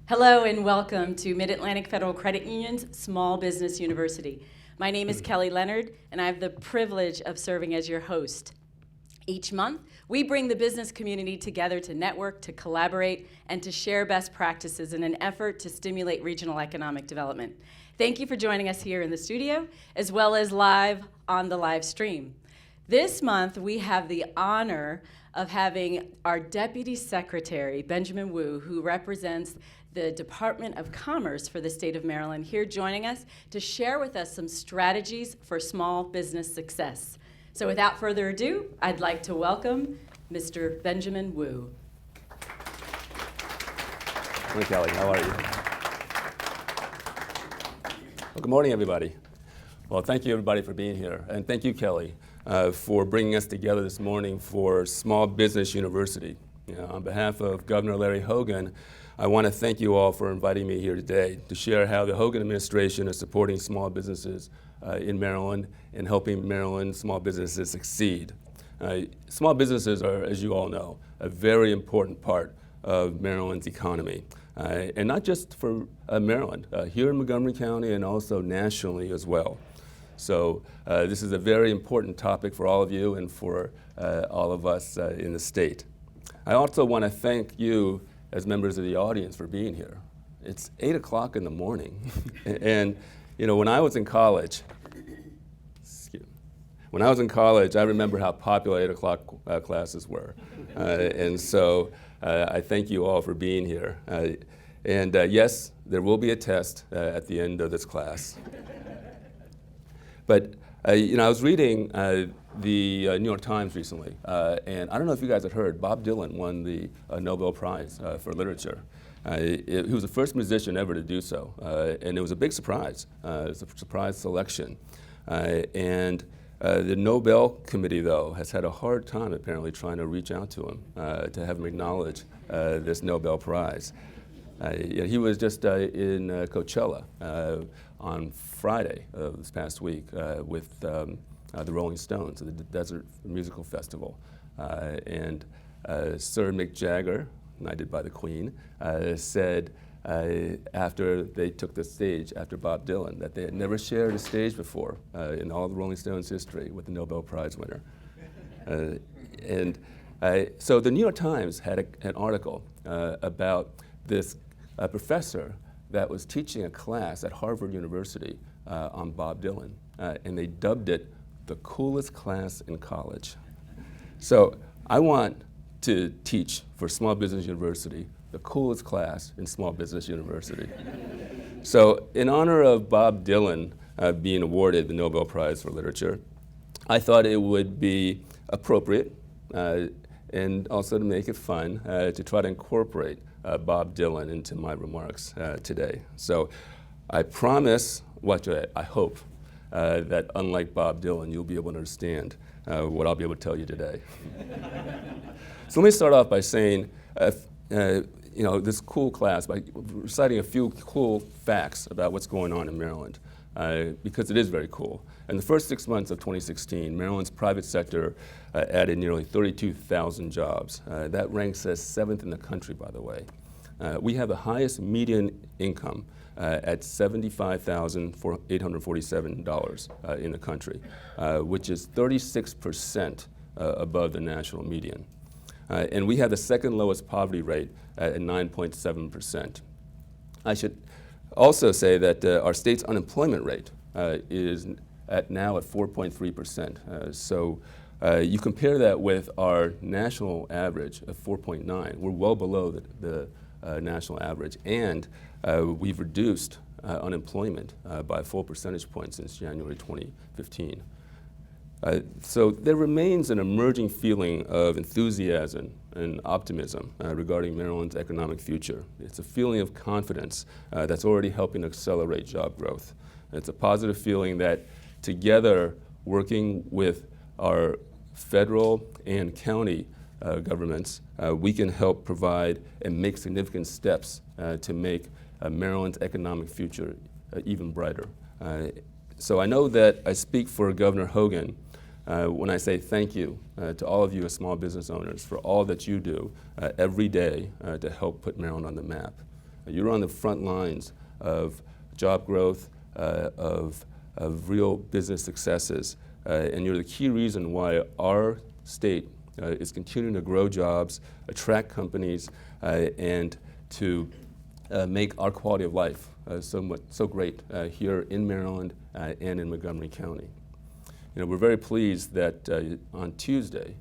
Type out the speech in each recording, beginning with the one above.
Hello and welcome to Mid-Atlantic Federal Credit Union's Small Business University. My name is Kelly Leonard, and I have the privilege of serving as your host. Each month, we bring the business community together to network, to collaborate, and to share best practices in an effort to stimulate regional economic development. Thank you for joining us here in the studio, as well as live on the live stream. This month, we have the honor of having our Deputy Secretary, Benjamin Wu, who represents the Department of Commerce for the state of Maryland, here joining us to share with us some strategies for small business success. So without further ado, I'd like to welcome Mr. Benjamin Wu. Hi, Kelly. How are you? Well, good morning, everybody. Well, thank you, everybody, for being here. And thank you, Kelly, for bringing us together this morning for Small Business University. On behalf of Governor Larry Hogan, I want to thank you all for inviting me here today to share how the Hogan administration is supporting small businesses in Maryland and helping Maryland small businesses succeed. Small businesses are, as you all know, a very important part of Maryland's economy. And not just for Maryland, here in Montgomery County and also nationally as well. So this is a very important topic for all of you and for all of us in the state. I also want to thank you as members of the audience for being here. It's 8 o'clock in the morning. And you know, when I was in college, I remember how popular 8 o'clock classes were. And so I thank you all for being here. And yes, there will be a test at the end of this class. But you know, I was reading the New York Times recently, and I don't know if you guys have heard, Bob Dylan won the Nobel Prize for Literature. He was the first musician ever to do so, and it was a big surprise. It was a surprise selection. And the Nobel Committee, though, has had a hard time apparently trying to reach out to him to have him acknowledge this Nobel Prize. He was just in Coachella on Friday of this past week with the Rolling Stones at the Desert Musical Festival. And Sir Mick Jagger, knighted by the Queen, said after they took the stage after Bob Dylan that they had never shared a stage before in all the Rolling Stones history with the Nobel Prize winner. So the New York Times had an article about this professor that was teaching a class at Harvard University on Bob Dylan, and they dubbed it the coolest class in college. So I want to teach for Small Business University the coolest class in Small Business University. So in honor of Bob Dylan being awarded the Nobel Prize for Literature, I thought it would be appropriate and also to make it fun to try to incorporate Bob Dylan into my remarks today. So I promise, I hope, that unlike Bob Dylan, you'll be able to understand what I'll be able to tell you today. So let me start off by saying, you know, this cool class, by reciting a few cool facts about what's going on in Maryland, because it is very cool. In the first 6 months of 2016, Maryland's private sector added nearly 32,000 jobs. That ranks us 7th in the country, by the way. We have the highest median income at $75,847 in the country, which is 36% above the national median. And we have the second lowest poverty rate at 9.7%. I should also say that our state's unemployment rate is now at 4.3%. So you compare that with our national average of 4.9. We're well below the national average, and we've reduced unemployment by a full percentage point since January 2015. So there remains an emerging feeling of enthusiasm and optimism regarding Maryland's economic future. It's a feeling of confidence that's already helping accelerate job growth. It's a positive feeling that together, working with our federal and county governments, we can help provide and make significant steps to make Maryland's economic future even brighter. So I know that I speak for Governor Hogan when I say thank you to all of you as small business owners for all that you do every day to help put Maryland on the map. You're on the front lines of job growth, of real business successes, and you're the key reason why our state is continuing to grow jobs, attract companies, and to make our quality of life so great here in Maryland and in Montgomery County. We're very pleased that on Tuesday,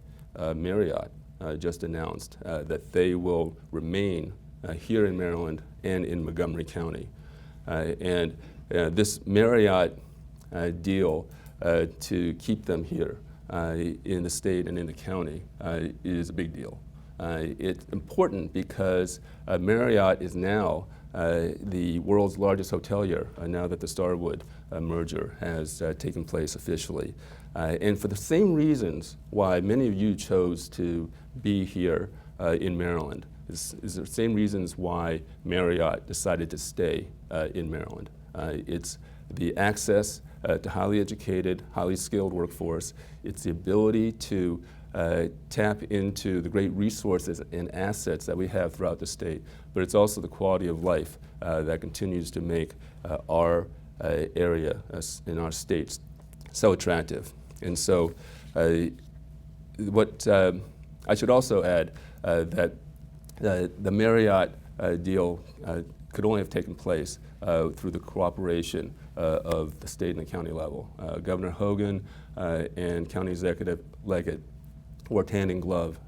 Marriott just announced that they will remain here in Maryland and in Montgomery County. And this Marriott deal to keep them here in the state and in the county is a big deal. It's important because Marriott is now the world's largest hotelier now that the Starwood merger has taken place officially. And for the same reasons why many of you chose to be here in Maryland, is the same reasons why Marriott decided to stay in Maryland. It's the access to highly educated, highly skilled workforce. It's the ability to tap into the great resources and assets that we have throughout the state, but it's also the quality of life that continues to make our area in our states so attractive. And so what I should also add that the Marriott deal could only have taken place through the cooperation of the state and the county level. Governor Hogan and County Executive Leggett worked hand in glove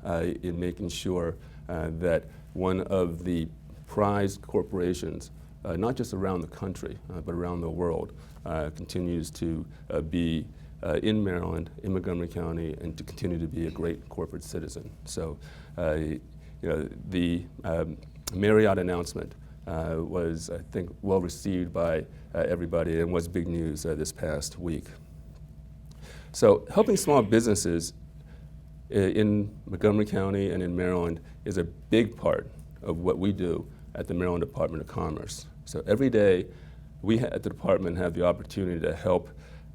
in making sure that one of the prized corporations, not just around the country, but around the world, continues to be in Maryland, in Montgomery County, and to continue to be a great corporate citizen. So, the Marriott announcement was, I think, well received by everybody and was big news this past week. So, helping small businesses in Montgomery County and in Maryland is a big part of what we do at the Maryland Department of Commerce. So every day, we at the department have the opportunity to help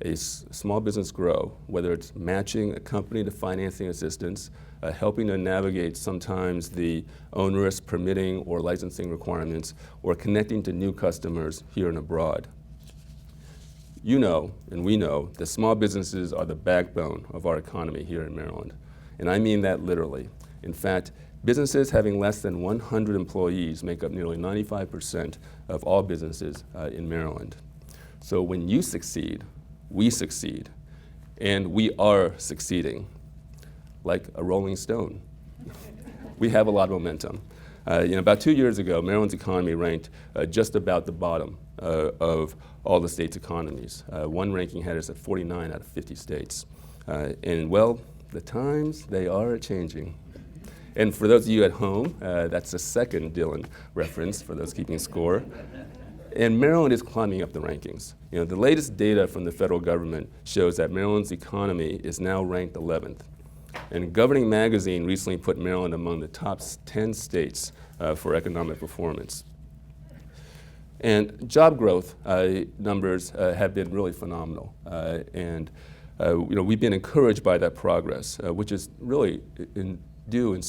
a small business grow, whether it's matching a company to financing assistance, helping to navigate sometimes the onerous permitting or licensing requirements, or connecting to new customers here and abroad. You know, and we know, that small businesses are the backbone of our economy here in Maryland. And I mean that literally. In fact, businesses having less than 100 employees make up nearly 95% of all businesses in Maryland. So when you succeed, we succeed. And we are succeeding, like a rolling stone. We have a lot of momentum. About 2 years ago, Maryland's economy ranked just about the bottom of all the state's economies. One ranking had us at 49 out of 50 states. And well, the times, they are changing. And for those of you at home, that's the second Dylan reference for those keeping score. And Maryland is climbing up the rankings. The latest data from the federal government shows that Maryland's economy is now ranked 11th. And Governing Magazine recently put Maryland among the top 10 states for economic performance. And job growth numbers have been really phenomenal. We've been encouraged by that progress, which is really due in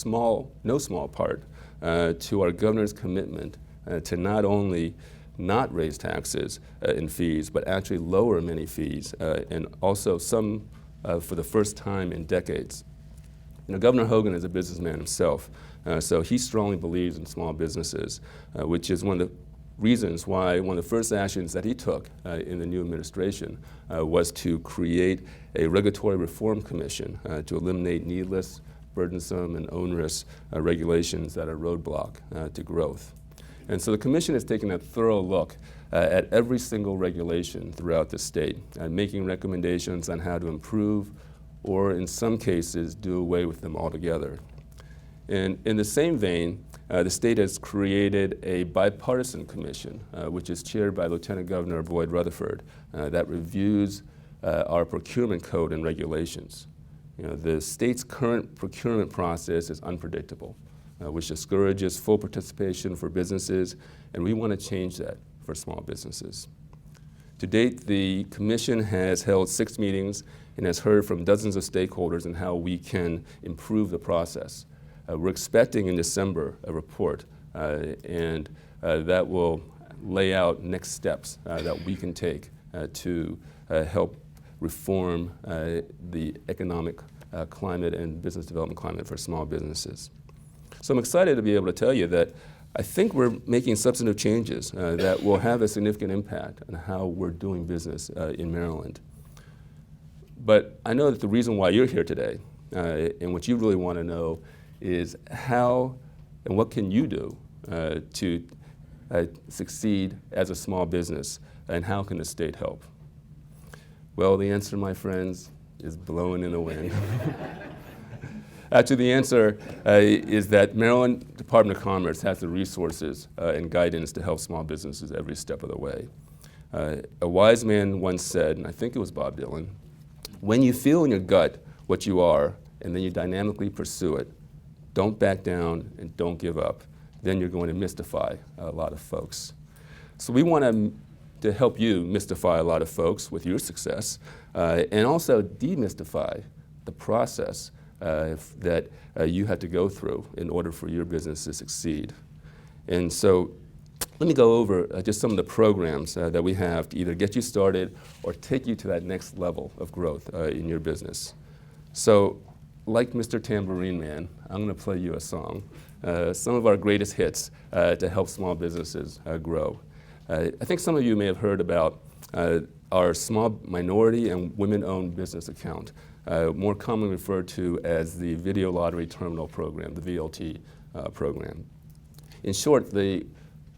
no small part to our governor's commitment to not only not raise taxes and fees, but actually lower many fees, and also some for the first time in decades. Governor Hogan is a businessman himself, so he strongly believes in small businesses, which is one of the reasons why one of the first actions that he took in the new administration was to create a regulatory reform commission to eliminate needless, burdensome, and onerous regulations that are roadblock to growth. And so the commission has taken a thorough look at every single regulation throughout the state, making recommendations on how to improve or, in some cases, do away with them altogether. And in the same vein, the state has created a bipartisan commission, which is chaired by Lieutenant Governor Boyd Rutherford, that reviews our procurement code and regulations. The state's current procurement process is unpredictable, which discourages full participation for businesses, and we want to change that for small businesses. To date, the commission has held 6 meetings and has heard from dozens of stakeholders on how we can improve the process. We're expecting in December a report, and that will lay out next steps that we can take to help reform the economic climate and business development climate for small businesses. So I'm excited to be able to tell you that I think we're making substantive changes that will have a significant impact on how we're doing business in Maryland. But I know that the reason why you're here today and what you really want to know is how and what can you do to succeed as a small business, and how can the state help? Well, the answer, my friends, is blowing in the wind. Actually, the answer is that Maryland Department of Commerce has the resources and guidance to help small businesses every step of the way. A wise man once said, and I think it was Bob Dylan, when you feel in your gut what you are and then you dynamically pursue it, don't back down and don't give up. Then you're going to mystify a lot of folks. So we want to help you mystify a lot of folks with your success and also demystify the process that you had to go through in order for your business to succeed. And so let me go over just some of the programs that we have to either get you started or take you to that next level of growth in your business. So like Mr. Tambourine Man, I'm going to play you a song, some of our greatest hits to help small businesses grow. I think some of you may have heard about our small minority and women-owned business account, more commonly referred to as the Video Lottery Terminal Program, the VLT program. In short, the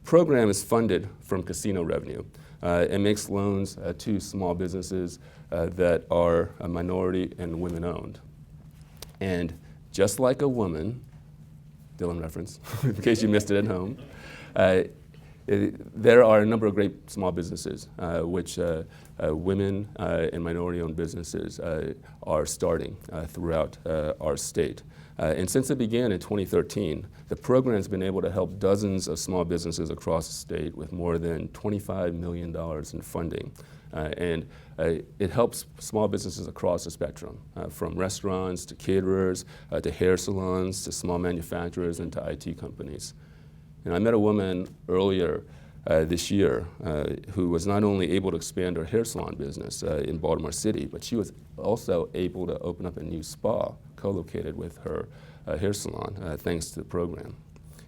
program is funded from casino revenue and makes loans to small businesses that are minority and women-owned. And just like a woman, Dylan reference, in case you missed it at home, there are a number of great small businesses which women and minority-owned businesses are starting throughout our state. And since it began in 2013, the program has been able to help dozens of small businesses across the state with more than $25 million in funding. And it helps small businesses across the spectrum, from restaurants to caterers, to hair salons, to small manufacturers, and to IT companies. And I met a woman earlier this year who was not only able to expand her hair salon business in Baltimore City, but she was also able to open up a new spa co-located with her hair salon thanks to the program.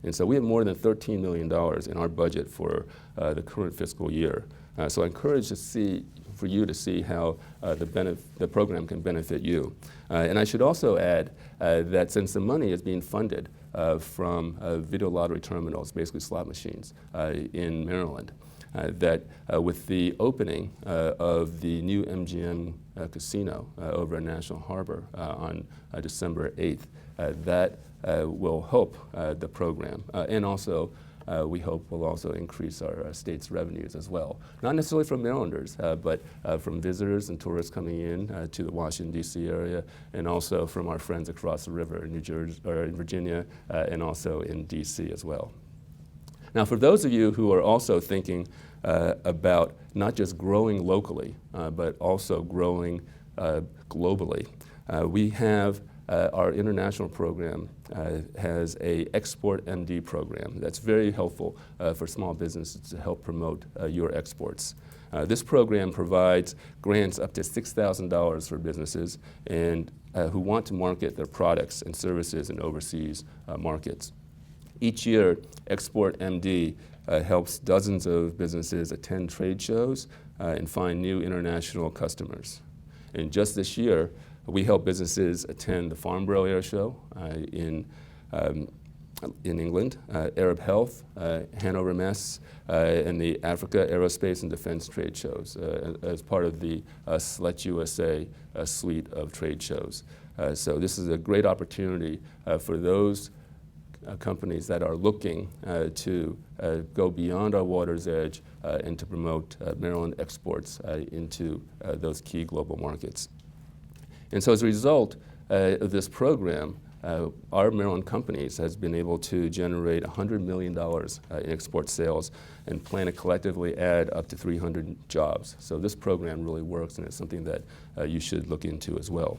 And so we have more than $13 million in our budget for the current fiscal year. So I encourage for you to see how the program can benefit you. And I should also add that since the money is being funded from video lottery terminals, basically slot machines in Maryland, that with the opening of the new MGM casino over at National Harbor on December 8th, that will help the program and also we hope will also increase our state's revenues as well. Not necessarily from Marylanders, but from visitors and tourists coming in to the Washington, D.C. area, and also from our friends across the river in New Jersey, or in Virginia, and also in D.C. as well. Now, for those of you who are also thinking about not just growing locally, but also growing globally, we have our international program has a Export MD program that's very helpful for small businesses to help promote your exports. This program provides grants up to $6,000 for businesses and who want to market their products and services in overseas markets. Each year, Export MD helps dozens of businesses attend trade shows and find new international customers. And just this year, we help businesses attend the Farnborough Air Show in England, Arab Health, Hanover Mess, and the Africa Aerospace and Defense trade shows as part of the Select USA suite of trade shows. So this is a great opportunity for those companies that are looking to go beyond our water's edge and to promote Maryland exports into those key global markets. And so as a result of this program, our Maryland companies has been able to generate $100 million in export sales and plan to collectively add up to 300 jobs. So this program really works, and it's something that you should look into as well.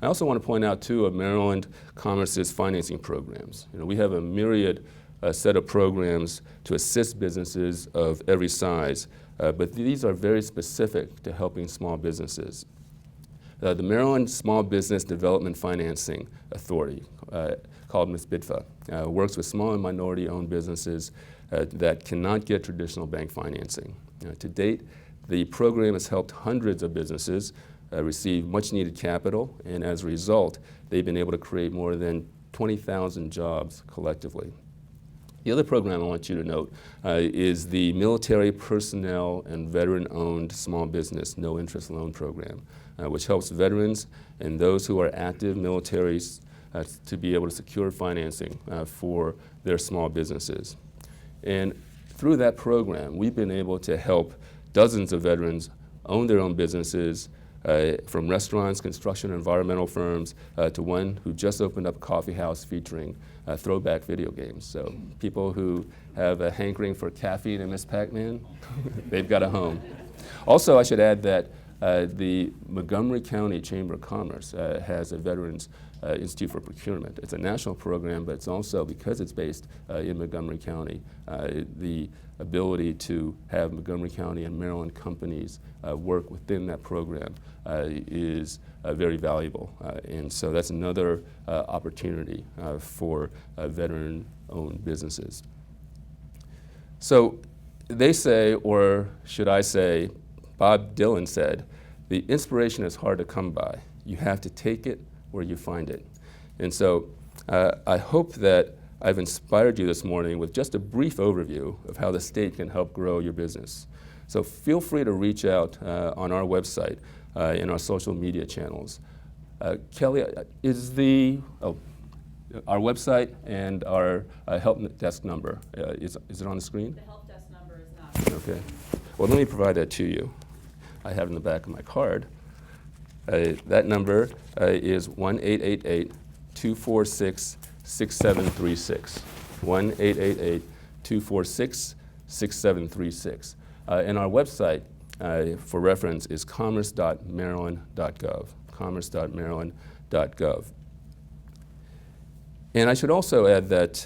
I also want to point out two of Maryland Commerce's financing programs. We have a myriad set of programs to assist businesses of every size, but these are very specific to helping small businesses. The Maryland Small Business Development Financing Authority, called MSBDFA, works with small and minority-owned businesses that cannot get traditional bank financing. To date, the program has helped hundreds of businesses receive much-needed capital, and as a result, they've been able to create more than 20,000 jobs collectively. The other program I want you to note is the Military Personnel and Veteran-Owned Small Business No Interest Loan Program, which helps veterans and those who are active militaries to be able to secure financing for their small businesses. And through that program, we've been able to help dozens of veterans own their own businesses, from restaurants, construction, and environmental firms, to one who just opened up a coffee house featuring throwback video games. So people who have a hankering for caffeine and Miss Pac-Man, they've got a home. Also, I should add that the Montgomery County Chamber of Commerce has a Veterans Institute for Procurement. It's a national program, but it's also, because it's based in Montgomery County, the ability to have Montgomery County and Maryland companies work within that program is very valuable. And so that's another opportunity for veteran-owned businesses. So they say, or should I say, Bob Dylan said, the inspiration is hard to come by. You have to take it where you find it. And so I hope that I've inspired you this morning with just a brief overview of how the state can help grow your business. So feel free to reach out on our website, in our social media channels. Kelly, is our website and our help desk number, is it on the screen? The help desk number is not. Okay. Well, let me provide that to you. I have it in the back of my card. That number is 1-888-246-6736. 1-888-246-6736. And our website, for reference, is commerce.maryland.gov. commerce.maryland.gov. And I should also add that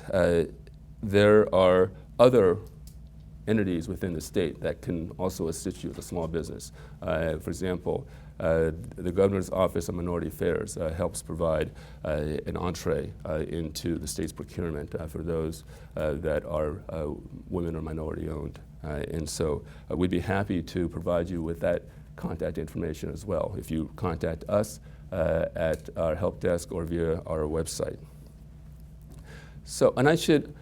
there are other entities within the state that can also assist you with a small business. For example, the Governor's Office of Minority Affairs helps provide an entree into the state's procurement for those that are women or minority owned. And so we'd be happy to provide you with that contact information as well if you contact us at our help desk or via our website. So, and I should,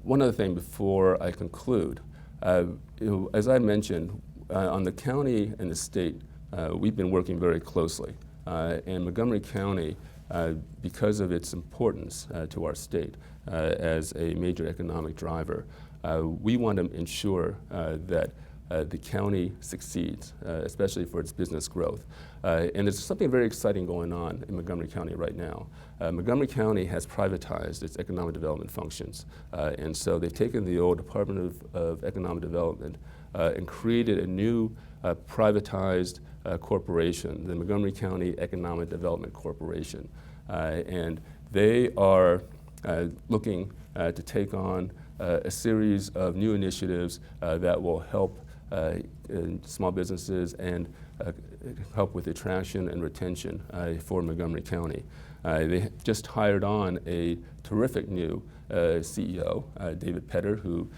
one other thing before I conclude. As I mentioned, on the county and the state, we've been working very closely. And Montgomery County, because of its importance to our state as a major economic driver, we want to ensure that the county succeeds, especially for its business growth. And there's something very exciting going on in Montgomery County right now. Montgomery County has privatized its economic development functions. And so they've taken the old Department of Economic Development and created a new privatized corporation, the Montgomery County Economic Development Corporation. And they are looking to take on a series of new initiatives that will help small businesses and help with attraction and retention for Montgomery County. They just hired on a terrific new CEO, David Petter, who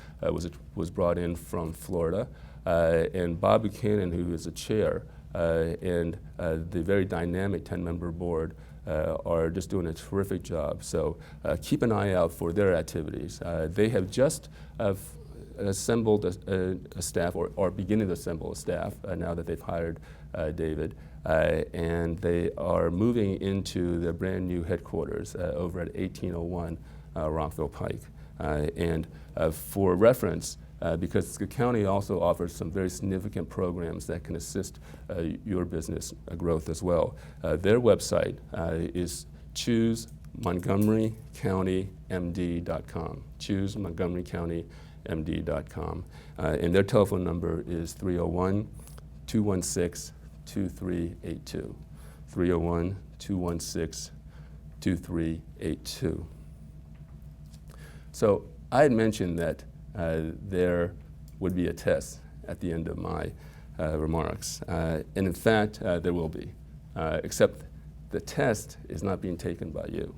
was brought in from Florida, and Bob Buchanan, who is the chair, and the very dynamic 10-member board are just doing a terrific job. So keep an eye out for their activities. They have just assembled a staff, or beginning to assemble a staff now that they've hired David, and they are moving into their brand new headquarters over at 1801 Rockville Pike. And for reference, because the county also offers some very significant programs that can assist your business growth as well. Their website is choosemontgomerycountymd.com. choosemontgomerycountymd.com. And their telephone number is 301-216-2382. 301-216-2382. So I had mentioned that there would be a test at the end of my remarks. And in fact, there will be, except the test is not being taken by you.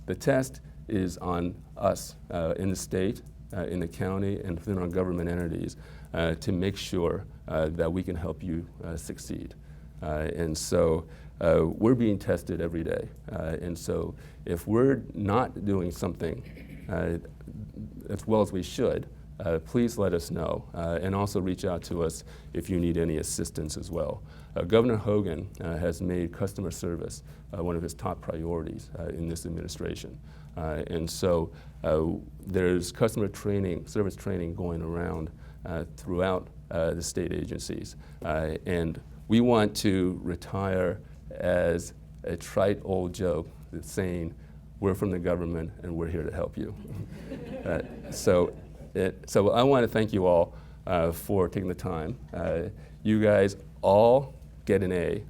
The test is on us in the state, in the county, and within our government entities to make sure that we can help you succeed. And so we're being tested every day. And so if we're not doing something as well as we should, please let us know, and also reach out to us if you need any assistance as well. Governor Hogan has made customer service one of his top priorities in this administration. And so there's customer training, service training going around throughout the state agencies. And we want to retire as a trite old joke that's saying, we're from the government and we're here to help you. So I want to thank you all for taking the time. You guys all get an A,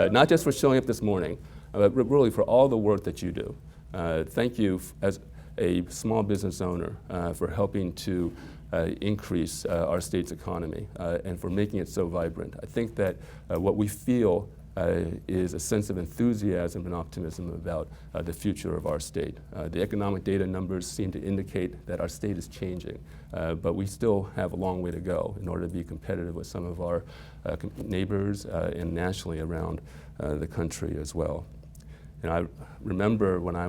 not just for showing up this morning, but really for all the work that you do. Thank you as a small business owner for helping to increase our state's economy and for making it so vibrant. I think that what we feel is a sense of enthusiasm and optimism about the future of our state. The economic data numbers seem to indicate that our state is changing, but we still have a long way to go in order to be competitive with some of our neighbors and nationally around the country as well. And I remember when I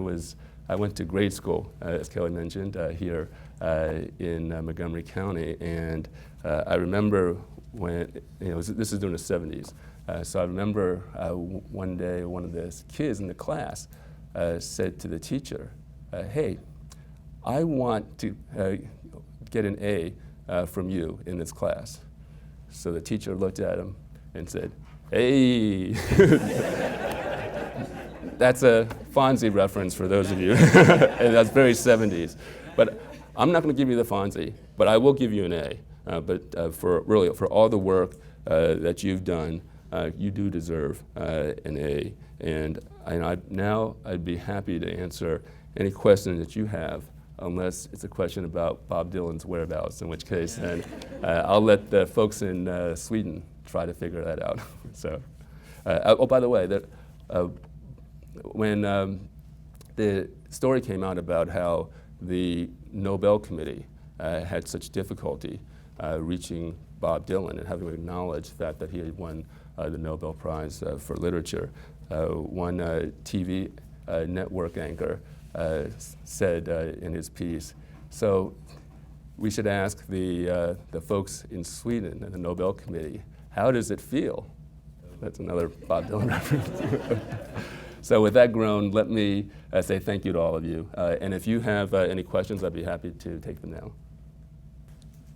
went to grade school, as Kelly mentioned, here in Montgomery County, and I remember when, this is during the 70s, so I remember one day one of the kids in the class said to the teacher, hey, I want to get an A from you in this class. So the teacher looked at him and said, hey. That's a Fonzie reference for those of you, and that's very 70s. But I'm not going to give you the Fonzie, but I will give you an A. But for all the work that you've done, you do deserve an A. And now I'd be happy to answer any question that you have, unless it's a question about Bob Dylan's whereabouts, in which case then I'll let the folks in Sweden try to figure that out. So, oh, by the way, when the story came out about how the Nobel Committee had such difficulty reaching Bob Dylan and having to acknowledge that he had won the Nobel Prize for Literature, one TV network anchor said in his piece, so we should ask the folks in Sweden and the Nobel Committee, how does it feel? That's another Bob Dylan reference. So with that groan, let me say thank you to all of you. And if you have any questions, I'd be happy to take them now.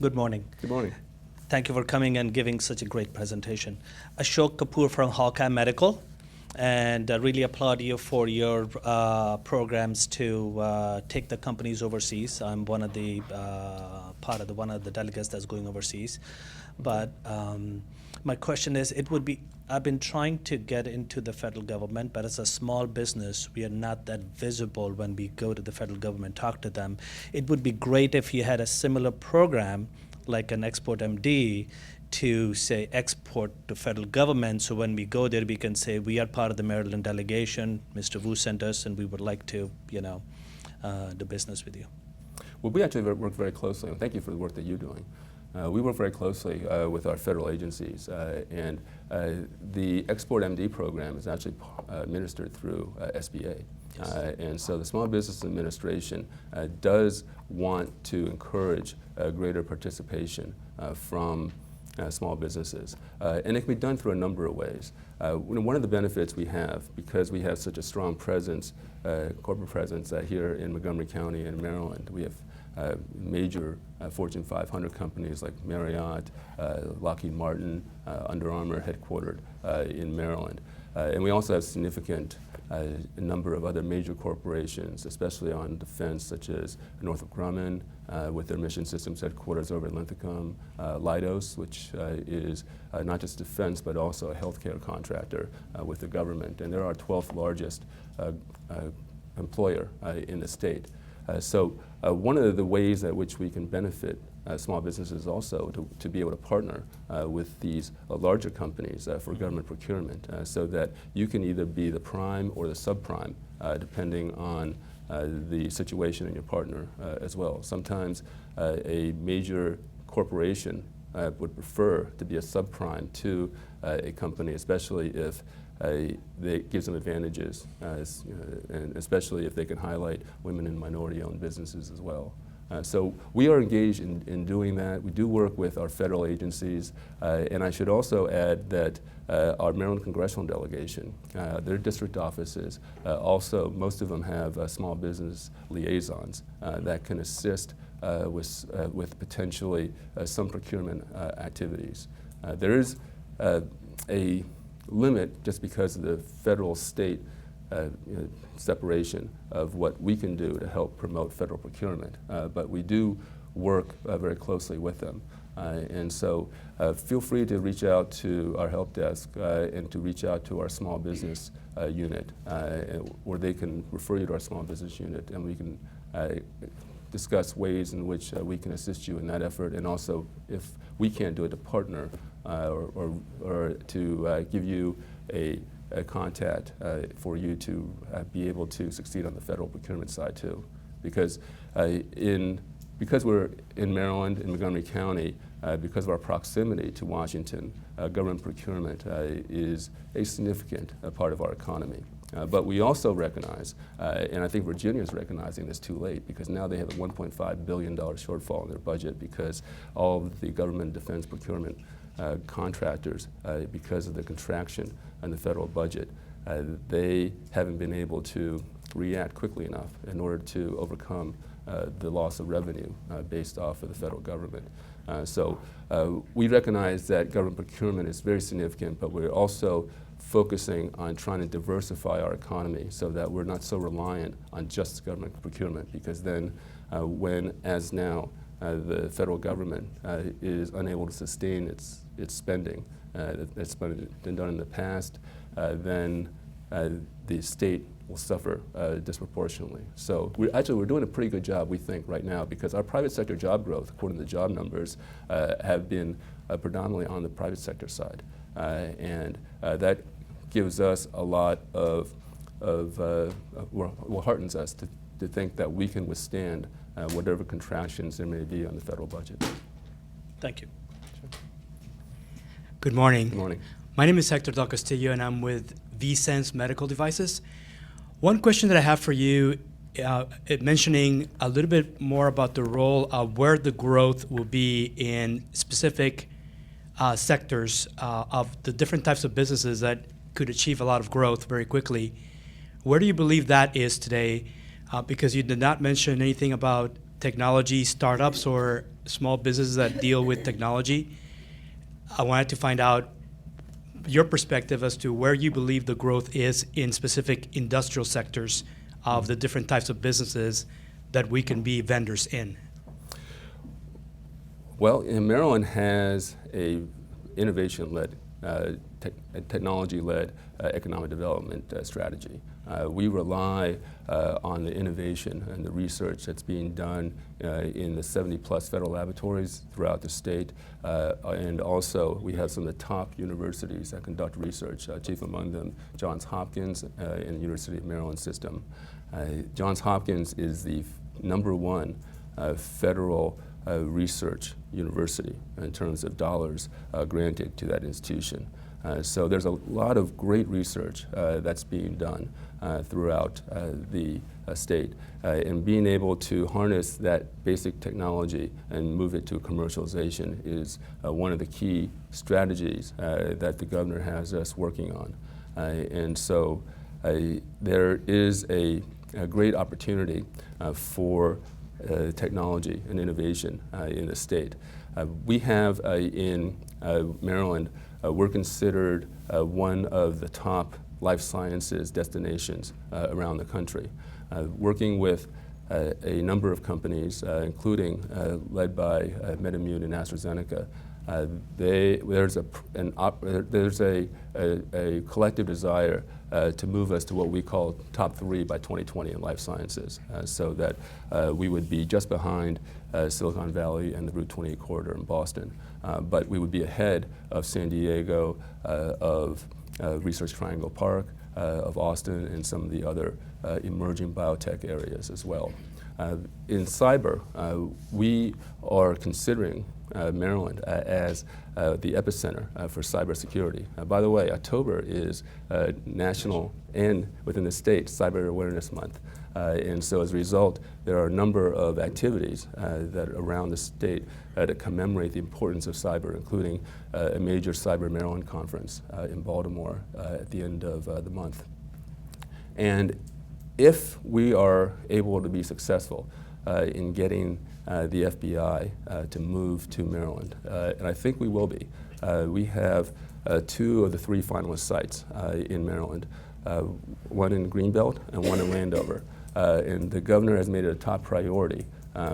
Good morning. Good morning. Thank you for coming and giving such a great presentation. Ashok Kapoor from Hawkeye Medical, and I really applaud you for your programs to take the companies overseas. I'm one of the one of the delegates that's going overseas. But my question is, I've been trying to get into the federal government, but as a small business, we are not that visible when we go to the federal government, talk to them. It would be great if you had a similar program, like an Export MD, to say export to federal government, so when we go there, we can say we are part of the Maryland delegation, Mr. Wu sent us, and we would like to, do business with you. Well, we actually work very closely, and thank you for the work that you're doing. We work very closely with our federal agencies, and the Export MD program is actually administered through SBA. Yes. And so the Small Business Administration does want to encourage greater participation from small businesses. And it can be done through a number of ways. One of the benefits we have, because we have such a strong presence, corporate presence here in Montgomery County and Maryland, we have major Fortune 500 companies like Marriott, Lockheed Martin, Under Armour headquartered in Maryland. And we also have significant a number of other major corporations, especially on defense, such as Northrop Grumman, with their mission systems headquarters over at Linthicum, Leidos, which is not just defense, but also a healthcare contractor with the government. And they're our 12th largest employer in the state. So one of the ways at which we can benefit small businesses also to be able to partner with these larger companies for government procurement so that you can either be the prime or the subprime depending on the situation in your partner as well. Sometimes a major corporation would prefer to be a subprime to a company, especially if it gives them advantages, and especially if they can highlight women and minority-owned businesses as well. So we are engaged in doing that. We do work with our federal agencies, and I should also add that our Maryland congressional delegation, their district offices, also most of them have small business liaisons that can assist with potentially some procurement activities. There is a limit just because of the federal-state separation of what we can do to help promote federal procurement, but we do work very closely with them. And so feel free to reach out to our help desk and to reach out to our small business unit, where they can refer you to our small business unit, and we can discuss ways in which we can assist you in that effort, and also if we can't do it, to partner or to give you a contact for you to be able to succeed on the federal procurement side too. Because we're in Maryland, in Montgomery County, because of our proximity to Washington, government procurement is a significant part of our economy. But we also recognize, and I think Virginia is recognizing this too late, because now they have a $1.5 billion shortfall in their budget because all of the government defense procurement contractors, because of the contraction in the federal budget, they haven't been able to react quickly enough in order to overcome the loss of revenue based off of the federal government. So we recognize that government procurement is very significant, but we're also focusing on trying to diversify our economy so that we're not so reliant on just government procurement, because then when, as now, the federal government is unable to sustain its spending that's been done in the past, then the state will suffer disproportionately. So we're doing a pretty good job, we think, right now, because our private sector job growth, according to the job numbers, have been predominantly on the private sector side. And that gives us a lot of heartens us to think that we can withstand whatever contractions there may be on the federal budget. Thank you. Sure. Good morning. Good morning. My name is Hector Del Castillo, and I'm with V-Sense Medical Devices. One question that I have for you, mentioning a little bit more about the role of where the growth will be in specific sectors of the different types of businesses that could achieve a lot of growth very quickly. Where do you believe that is today? Because you did not mention anything about technology startups or small businesses that deal with technology. I wanted to find out your perspective as to where you believe the growth is in specific industrial sectors of the different types of businesses that we can be vendors in. Well, Maryland has a innovation-led, technology-led economic development strategy. We rely on the innovation and the research that's being done in the 70-plus federal laboratories throughout the state, and also we have some of the top universities that conduct research, chief among them Johns Hopkins and the University of Maryland system. Johns Hopkins is the #1 federal research university in terms of dollars granted to that institution. So there's a lot of great research that's being done throughout the state, and being able to harness that basic technology and move it to commercialization is one of the key strategies that the governor has us working on. And so there is a great opportunity for technology and innovation in the state. We have in Maryland, we're considered one of the top life sciences destinations around the country, working with a number of companies, including led by MedImmune and AstraZeneca. There's a collective desire to move us to what we call top 3 by 2020 in life sciences, so that we would be just behind Silicon Valley and the Route 28 corridor in Boston, but we would be ahead of San Diego, of Research Triangle Park, of Austin, and some of the other emerging biotech areas as well. In cyber, we are considering Maryland as the epicenter for cybersecurity. By the way, October is national and within the state Cyber Awareness Month. And so as a result, there are a number of activities that around the state to commemorate the importance of cyber, including a major Cyber Maryland conference in Baltimore at the end of the month. And if we are able to be successful in getting the FBI to move to Maryland, and I think we will be. We have 2 of the 3 finalist sites in Maryland, one in Greenbelt and one in Landover. And the governor has made it a top priority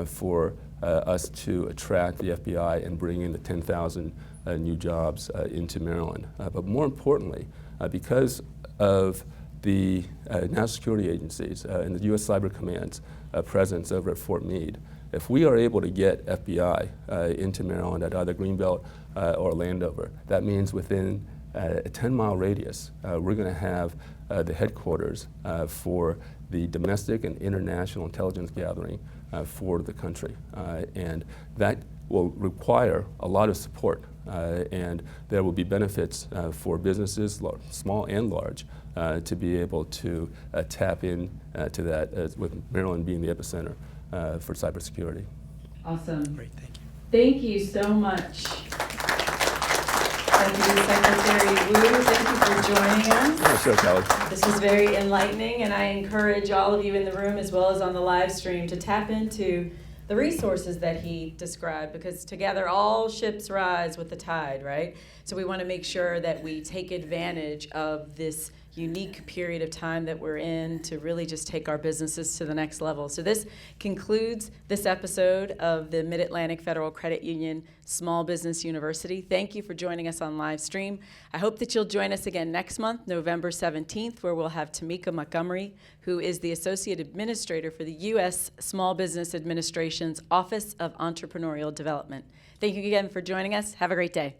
for us to attract the FBI and bring in the 10,000 new jobs into Maryland. But more importantly, because of the national security agencies and the U.S. Cyber Command's presence over at Fort Meade, if we are able to get FBI into Maryland at either Greenbelt or Landover, that means within a 10-mile radius, we're going to have the headquarters for the domestic and international intelligence gathering for the country. And that will require a lot of support. And there will be benefits for businesses, small and large, to be able to tap in to that, with Maryland being the epicenter for cybersecurity. Awesome. Great, thank you. Thank you so much. Thank you, Secretary Wu. Thank you for joining us. Oh, sure, Kelly. This was very enlightening, and I encourage all of you in the room as well as on the live stream to tap into the resources that he described, because together all ships rise with the tide, right? So we want to make sure that we take advantage of this unique period of time that we're in to really just take our businesses to the next level. So this concludes this episode of the Mid-Atlantic Federal Credit Union Small Business University. Thank you for joining us on live stream. I hope that you'll join us again next month, November 17th, where we'll have Tamika Montgomery, who is the Associate Administrator for the U.S. Small Business Administration's Office of Entrepreneurial Development. Thank you again for joining us. Have a great day.